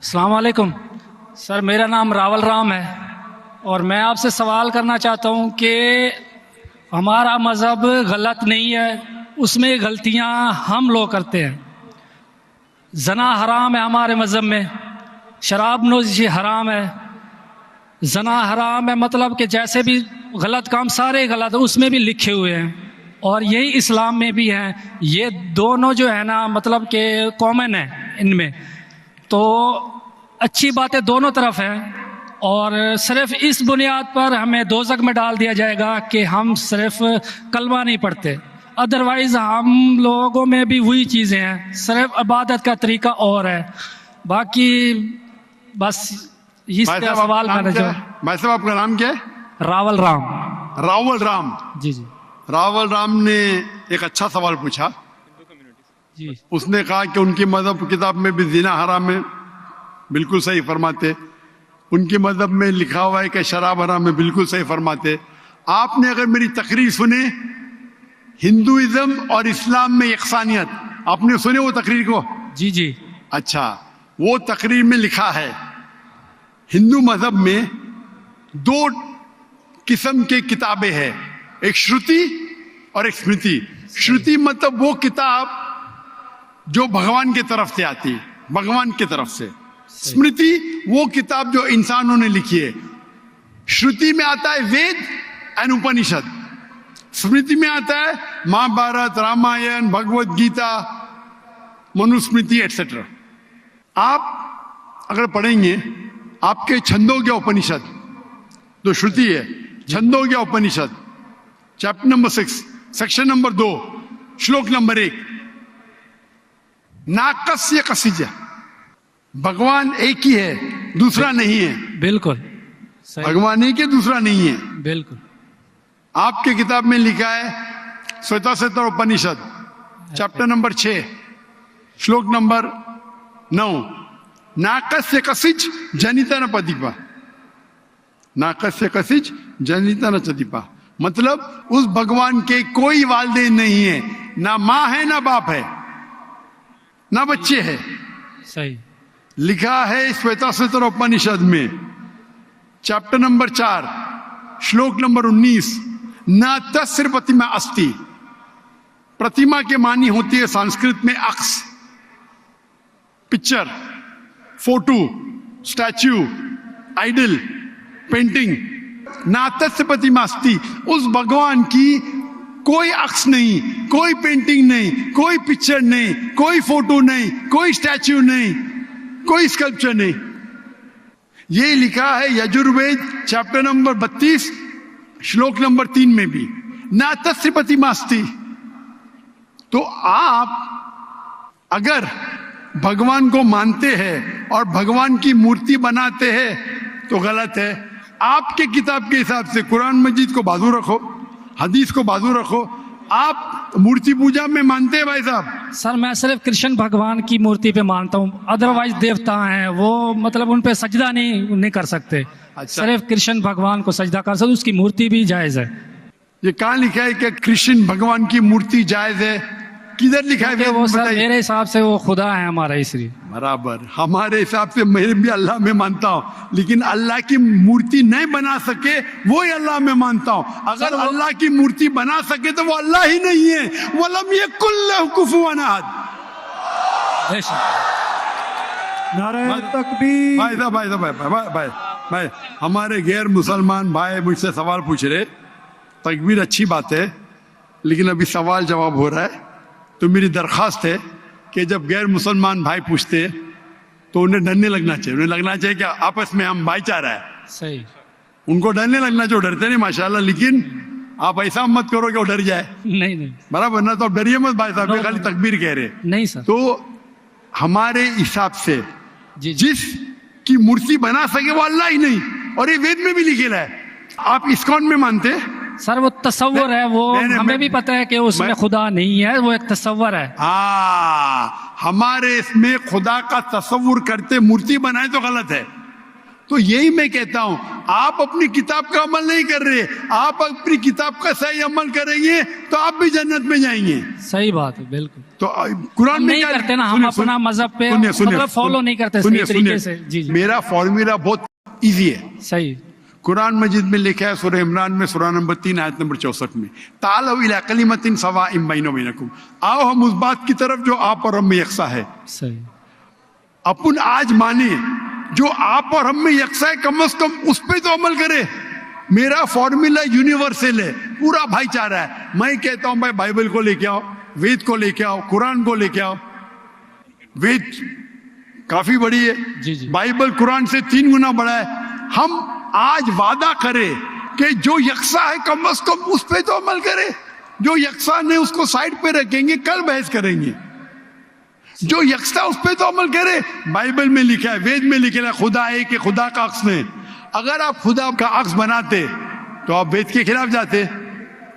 السلام علیکم سر، میرا نام راول رام ہے اور میں آپ سے سوال کرنا چاہتا ہوں کہ ہمارا مذہب غلط نہیں ہے، اس میں غلطیاں ہم لوگ کرتے ہیں۔ زنا حرام ہے ہمارے مذہب میں، شراب نوشی حرام ہے، زنا حرام ہے، مطلب کہ جیسے بھی غلط کام سارے غلط اس میں بھی لکھے ہوئے ہیں، اور یہی اسلام میں بھی ہیں۔ یہ دونوں جو ہے نا مطلب کہ کامن ہے ان میں، تو اچھی باتیں دونوں طرف ہیں، اور صرف اس بنیاد پر ہمیں دوزخ میں ڈال دیا جائے گا کہ ہم صرف کلمہ نہیں پڑھتے، ادروائز ہم لوگوں میں بھی وہی چیزیں ہیں، صرف عبادت کا طریقہ اور ہے۔ باقی بس اس کا سوال میں جو بھائی صاحب آپ کا نام کیا ہے؟ راول رام۔ راول رام جی جی راول رام نے ایک اچھا سوال پوچھا۔ جی اس نے کہا کہ ان کی مذہب کتاب میں بھی زنا حرام ہے، بالکل صحیح فرماتے۔ ان کی مذہب میں لکھا ہوا ہے کہ شراب حرام ہے، بالکل صحیح فرماتے۔ آپ نے اگر میری تقریر سنے ہندوازم اور اسلام میں یکسانیت، آپ نے سنے وہ تقریر کو؟ جی جی اچھا، وہ تقریر میں لکھا ہے ہندو مذہب میں دو قسم کے کتابیں ہیں، ایک شروتی اور ایک اسمرتی۔ شروتی مطلب وہ کتاب جو بھگوان کی طرف سے آتی، بھگوان کی طرف سے۔ اسمرتی وہ کتاب جو انسانوں نے لکھی ہے۔ شروتی میں آتا ہے وید اینڈ اپنشد، اسمرتی میں آتا ہے مہا بھارت، رامائن، بھگوت گیتا، منوسمرتی ایٹسٹرا۔ آپ اگر پڑھیں گے آپ کے چھندوگیہ اپنشد جو شروتی ہے، Chhandogya Upanishad chapter number 6 section number 2 shloka number 1، ناکسیہ کسیجہ، بھگوان ایک ہی ہے، دوسرا نہیں ہے۔ بالکل صحیح، بھگوان ایک ہے، دوسرا نہیں ہے۔ بالکل آپ کی کتاب میں لکھا ہے سویتا ستر اپنشد چیپٹر نمبر 6 شلوک نمبر 9، ناکسیہ کسیج جنیتا نہ پدیپا، ناکسیہ کسیج جنیتا نہ چدیپا، مطلب اس بھگوان کے کوئی والدین نہیں ہے، نہ ماں ہے نہ باپ ہے نہ بچے ہے۔ صحیح، لکھا ہے سویتا ستر اپنشد میں چیپٹر نمبر 4 شلوک نمبر 19، نہ تسر پرتیما استی۔ پرتیما کے معنی ہوتی ہے سنسکرت میں عکس، picture, photo, statue, idol, painting. ناتس پرتیما استی، اس بھگوان کی کوئی عکس نہیں، کوئی پینٹنگ نہیں، کوئی پکچر نہیں، کوئی فوٹو نہیں، کوئی اسٹیچو نہیں، کوئی اسکلپچر نہیں۔ یہ لکھا ہے یجروید چیپٹر نمبر 32 شلوک نمبر 3 میں بھی، ناتس پرتیما استی۔ تو آپ اگر بھگوان کو مانتے ہیں اور بھگوان کی مورتی بناتے ہیں تو غلط ہے۔ آپ کے کتاب کے حساب سے قرآن مجید کو بازو رکھو، حدیث کو بازو رکھو۔ آپ مورتی پوجا میں مانتے ہیں بھائی صاحب؟ سر میں صرف کرشن بھگوان کی مورتی پہ مانتا ہوں، ادروائز دیوتا ہیں وہ مطلب ان پہ سجدہ نہیں کر سکتے، صرف کرشن بھگوان کو سجدہ کر سکتے، اس کی مورتی بھی جائز ہے۔ یہ کہاں لکھا ہے کہ کرشن بھگوان کی مورتی جائز ہے؟ کدھر لکھا ہے؟ وہ سر میرے حساب سے وہ خدا ہے ہمارا، اس لیے برابر ہمارے حساب سے میں بھی اللہ میں مانتا ہوں، لیکن اللہ کی مورتی نہیں بنا سکے وہی اللہ میں مانتا ہوں۔ اگر اللہ کی مورتی بنا سکے تو وہ اللہ ہی نہیں ہے۔ وَلَمْ يَكُن لَّهُ كُفُوًا أَحَدٌ۔ بے شک۔ نعرہ تکبیر۔ بھائی ہمارے غیر مسلمان بھائی مجھ سے سوال پوچھ رہے، تکبیر اچھی بات ہے لیکن ابھی سوال جواب ہو رہا ہے، تو میری درخواست ہے کہ جب غیر مسلمان بھائی پوچھتے تو انہیں ڈرنے لگنا چاہیے، انہیں لگنا چاہیے کہ آپس میں ہم بھائی چارہ ہے۔ صحیح، ان کو ڈرنے لگنا چاہیے، ڈرتے نہیں ماشاءاللہ، لیکن آپ ایسا مت کرو کہ وہ ڈر جائے، نہیں برابر نہ؟ تو آپ ڈریے مت بھائی صاحب، خالی تکبیر کہہ رہے۔ نہیں سر، تو ہمارے حساب سے جی جس کی مورتی بنا سکے وہ اللہ ہی نہیں، اور یہ وید میں بھی لکھا ہے۔ آپ اسکون میں مانتے؟ سر وہ تصور ہے، وہ ہمیں بھی پتہ ہے کہ اس میں خدا نہیں ہے، وہ ایک تصور ہے۔ ہمارے اس میں خدا کا تصور کرتے مورتی بنائے تو غلط ہے۔ تو یہی میں کہتا ہوں, آپ اپنی کتاب کا عمل نہیں کر رہے, آپ اپنی کتاب کا صحیح عمل کریں گے تو آپ بھی جنت میں جائیں گے. صحیح بات ہے, بالکل. تو قرآن میں نہیں کرتے نا ہم اپنا مذہب پہ مطلب فالو نہیں کرتے صحیح طریقے سے. جی جی, میرا فارمولا بہت ایزی ہے. صحیح. قرآن مجید میں لکھا ہے سورہ عمران میں سورہ نمبر 3 آیت نمبر 64 میں, تعالوا الی کلمۃ سواء بیننا وبینکم, آؤ ہم اس بات کی طرف جو آپ اور ہم میں یکساں ہے. صحیح. اپن آج مانے جو آپ اور ہم میں یکساں ہے, کم از کم اس پہ تو عمل کرے. میرا فارمولا یونیورسل ہے, پورا بھائی چارہ ہے. میں کہتا ہوں بھائی بائبل کو لے کے آؤ, وید کو لے کے آؤ, قرآن کو لے کے آؤ. وید کافی بڑی ہے, جی جی, بائبل قرآن سے 3 گنا بڑا ہے. ہم آج وعدہ کرے کہ جو یکساں ہے کم از کم اس پہ تو عمل کرے. جو یکساں نہیں اس کو سائڈ پہ رکھیں گے, کل بحث کریں گے. جو یکساں اس پہ تو عمل کرے. بائبل میں لکھا ہے, وید میں لکھا ہے خدا ہے کہ خدا کا عکس نہیں. اگر آپ خدا کا عکس بناتے تو آپ وید کے خلاف جاتے.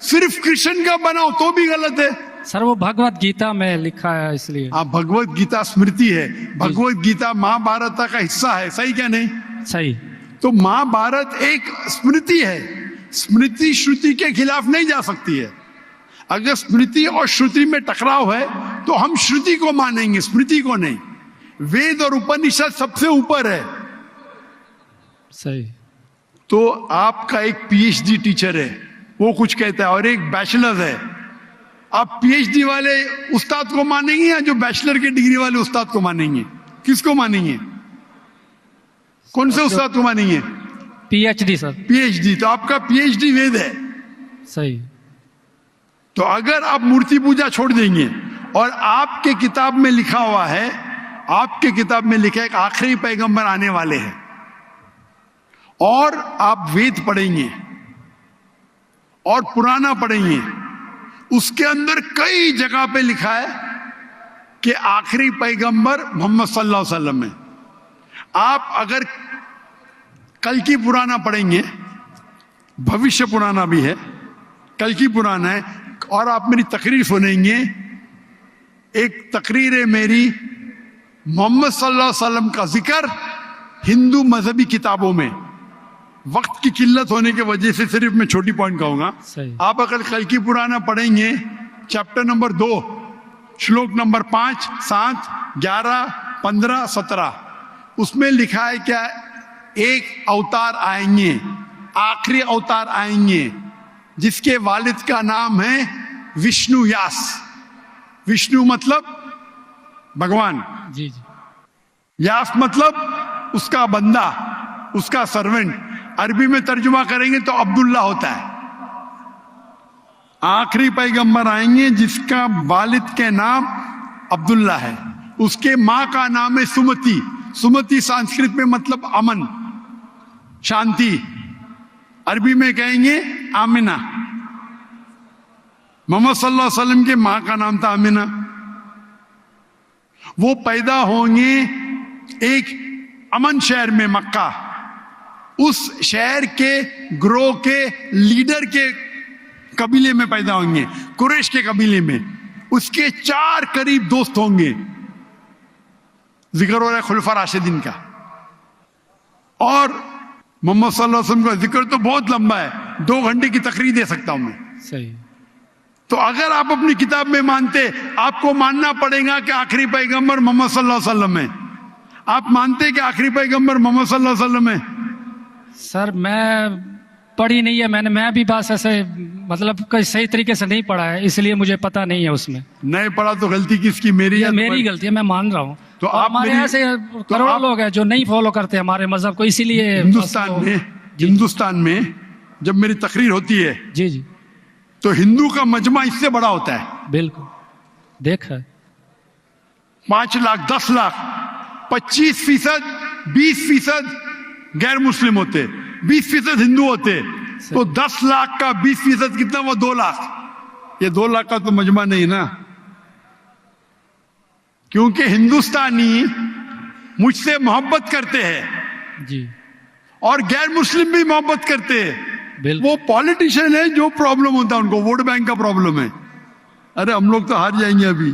صرف کرشن کا بناؤ تو بھی غلط ہے. سر وہ بھگوت گیتا میں لکھا ہے اس لیے. آپ بھگوت گیتا اسمرتی ہے, بھگوت گیتا مہا بھارت کا حصہ ہے, صحیح کیا نہیں؟ صحیح. تو مہا بھارت ایک اسمرتی ہے, اسمرتی شروتی کے خلاف نہیں جا سکتی ہے. اگر اسمرتی اور شروتی میں ٹکراؤ ہے تو ہم شروتی کو مانیں گے, اسمرتی کو نہیں. وید اور اپنشد سب سے اوپر ہے. صحیح. تو آپ کا ایک پی ایچ ڈی ٹیچر ہے, وہ کچھ کہتا ہے, اور ایک بیچلر ہے. آپ پی ایچ ڈی والے استاد کو مانیں گے یا جو بیچلر کی ڈگری والے استاد کو مانیں گے؟ کس کو مانیں گے؟ کون سے استاد کو مانیں گے؟ P H D. Sir P H D. تو آپ کا پی ایچ ڈی وید ہے. صحیح. تو اگر آپ مورتی پوجا چھوڑ دیں گے اور آپ کے کتاب میں لکھا ہوا ہے, آپ کے کتاب میں لکھا ہے کہ آخری پیغمبر آنے والے ہیں, اور آپ وید پڑھیں گے اور پرانا پڑھیں گے, اس کے اندر کئی جگہ پہ لکھا ہے کہ آخری پیغمبر محمد صلی اللہ علیہ وسلم ہے. آپ اگر کل کی پرانا پڑھیں گے, بھوشیہ پرانا بھی ہے, کل کی پرانا ہے, اور آپ میری تقریر سنیں گے. ایک تقریر ہے میری, محمد صلی اللہ علیہ وسلم کا ذکر ہندو مذہبی کتابوں میں. وقت کی قلت ہونے کی وجہ سے صرف میں چھوٹی پوائنٹ کہوں گا. آپ اگر کل کی پرانا پڑھیں گے, چیپٹر نمبر 2 شلوک نمبر 5, 7, 11, 15, 17, اس میں لکھا ہے کیا, ایک اوتار آئیں گے, آخری اوتار آئیں گے, جس کے والد کا نام ہے وشنو یاس. وشنو مطلب بھگوان, جی جی, یاس مطلب اس کا بندہ, اس کا سرونٹ. عربی میں ترجمہ کریں گے تو عبداللہ ہوتا ہے. آخری پیغمبر آئیں گے جس کا والد کے نام عبداللہ ہے, اس کے ماں کا نام ہے سمتی. سمتی سنسکرت میں مطلب امن, شانتی. عربی میں کہیں گے آمنہ. محمد صلی اللہ علیہ وسلم کے ماں کا نام تھا آمنہ. وہ پیدا ہوں گے ایک امن شہر میں, مکہ. اس شہر کے گروہ کے لیڈر کے قبیلے میں پیدا ہوں گے, قریش کے قبیلے میں. اس کے 4 قریب دوست ہوں گے. ذکر ہو رہا ہے خلفاء راشدین کا. اور محمد صلی اللہ علیہ وسلم کا ذکر تو بہت لمبا ہے, 2 گھنٹے کی تقریر دے سکتا ہوں میں. صحیح. تو اگر آپ اپنی کتاب میں مانتے, آپ کو ماننا پڑے گا کہ آخری پیغمبر محمد صلی اللہ علیہ وسلم ہے. آپ مانتے کہ آخری پیغمبر محمد صلی اللہ علیہ وسلم ہے؟ سر میں پڑھی نہیں ہے, میں بھی بس ایسے مطلب کوئی صحیح طریقے سے نہیں پڑھا ہے, اس لیے مجھے پتا نہیں ہے. اس میں نہیں پڑھا تو غلطی کس کی, میری ہے؟ میری غلطی ہے, میں مان رہا ہوں. تو آپ ہمارے ایسے کروڑوں لوگ ہیں جو نہیں فالو کرتے ہمارے مذہب کو, اسی لیے ہندوستان میں جب میری تقریر ہوتی ہے, جی جی, تو ہندو کا مجمع اس سے بڑا ہوتا ہے. بالکل دیکھا ہے. 5 لاکھ, 10 لاکھ, 25%, 20% غیر مسلم ہوتے, 20% ہندو ہوتے. تو 10 لاکھ کا 20% کتنا ہوا؟ 2 لاکھ. یہ 2 لاکھ کا تو مجمع نہیں نا, کیونکہ ہندوستانی مجھ سے محبت کرتے ہیں جی, اور غیر مسلم بھی محبت کرتے ہیں. وہ پالیٹیشین ہے, جو پرابلم ہوتا ہے ان کو ووٹ بینک کا پرابلم ہے. ارے ہم لوگ تو ہار جائیں گے ابھی.